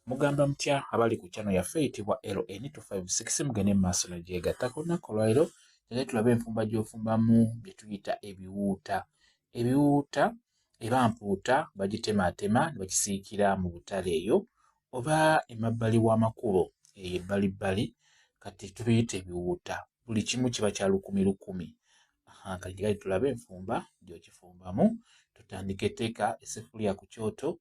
Mugamba mutya abali ku channel yaffe eyitibwa LN256 mugende mu maaso negyegatta ku lunaku olwaleero era tulabe enfumba gy'ofumbamu bye tuyita ebiwuuta. Ebiwuuta eba mpuuta bagitematema ne bakisiikira mu butale eyo oba emabbali w'amakubo ebbalibbali kati tubiyita ebiwuuta. Buli kimu kiba kya lukumi. Kati tulabe enfumba gy'okifumbamu. Tutandike teeka essefuliya ku kyoto.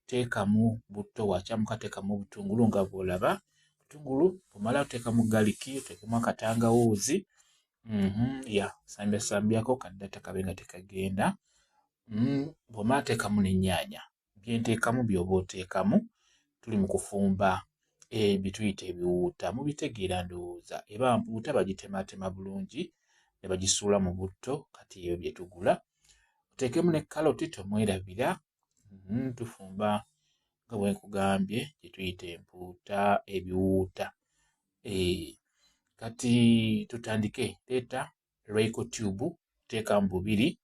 Teekamu butto wakyamuka, teekamu butungulu nga bw'olaba. Butungulu bw'omala teekamu galiki, oteekemu akatangawuuzi. Sambyako kadata kabe nga tekagenda. Bw'omala teekamu n'ennyaanya. Bye nteekamu by'oba oteekamu. Tuli mu kufumba bituyita ebiwuuta. Mubitegeera ndowooza. Eba mpuuta bagitematema bulungi ne bagisuula mu butto, kati ebyo bye tugula. Oteekemu ne kaloti tomwerabira. Tufumba nga bwe nkugambye gye tuyita empuuta ebiwuuta. Kati tutandike. Leeta Royco tube teekamu 2.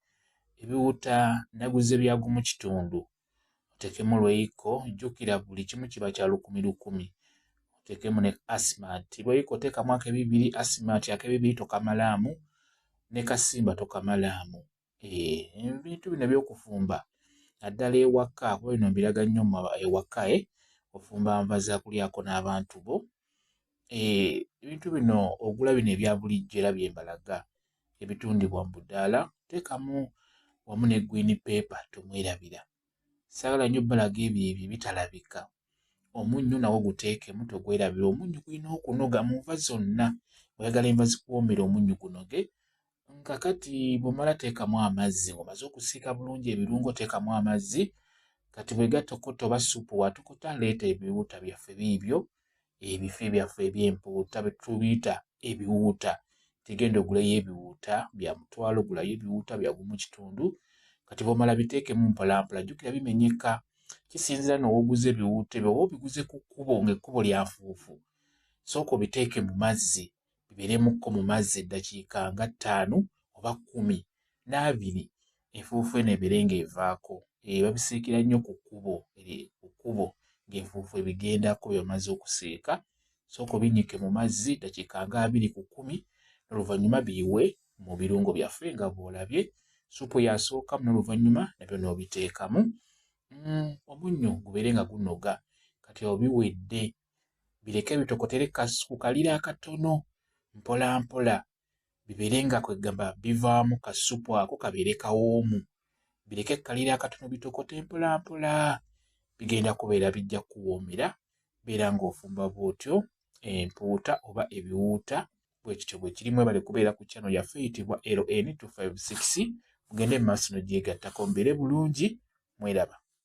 Ebiwuuta naguze bya gumu kitundu. Oteekemu Royco, jjukira buli kimu kiba kya 10. Oteekemu ne Asmart. Royco teekamu ak'ebibiri, Asmart ak'ebibiri tokamalaamu, ne Kasimba tokamalaamu. Ebintu bino by'okufumba naddala ewaka, kuba bino mbiraga nnyo ewaka ofumba nva za kulyako n'abantu bo. Ebintu bino ogula bino ebya bulijjo era bye mbalaga ebitundibwa mu budaala. Teekamu wamu ne green pepper tomwerabira. Saagala nnyo balaga ebyo bitalabika. Omunnyo nawo guteekemu togwerabira. Omunnyo gulina okunoga mu nva zonna. Oyagala enva zikuwoomera omunnyo gunoge. Kakati bw'omala teekamu amazzi, ng'omaze okusiika bulungi ebirungo teekamu amazzi. Kati bwe gatokota oba supu watokota, leeta ebiwuuta byaffe biibyo, ebifi byaffe eby'empuuta bye tubiyita ebiwuuta. Tigenda ogulayo ebiwuuta bya mutwalo, gulayo ebiwuuta bya gumu kitundu. Kati bw'omala biteekemu mpolampola, jjukira bimenyeka. Kisinziira n'owoguza ebiwuuta ebyo, oba obiguze ku kkubo ng'ekkubo lya nfuufu. Sooka obiteeke mu mazzi, bibeeremukko mu mazzi eddakiika nga 5 oba 12, enfuufu eno ebeere ng'evaako. Babisiikira nnyo ku kkubo ng'enfuufu ebigendako bye bamaze okusiika. Sooka obinyike mu mazzi eddakiika nga 2 ku 10, n'oluvannyuma biyiwe mu birungo byaffe nga bw'olabye. Supu yasookamu n'oluvannyuma nabyo n'obiteekamu. Omunnyo gubeere nga gunoga. Kati obiwedde bireke bitokotere ku kaliro akatono mpolampola, bibeere nga kwegamba bivaamu kasupu ako kabeere kawoomu. Bireke kaliro akatono bitokote mpolampola, bigenda kubeera bijja kuwoomera. Beera ng'ofumba bw'otyo empuuta oba ebiwuuta bwe kityo bwe kirimu. Ebale kubeera ku channel yaffe eyitibwa LN256. Mugende mu maaso negyegattako, mubeere bulungi, mweraba.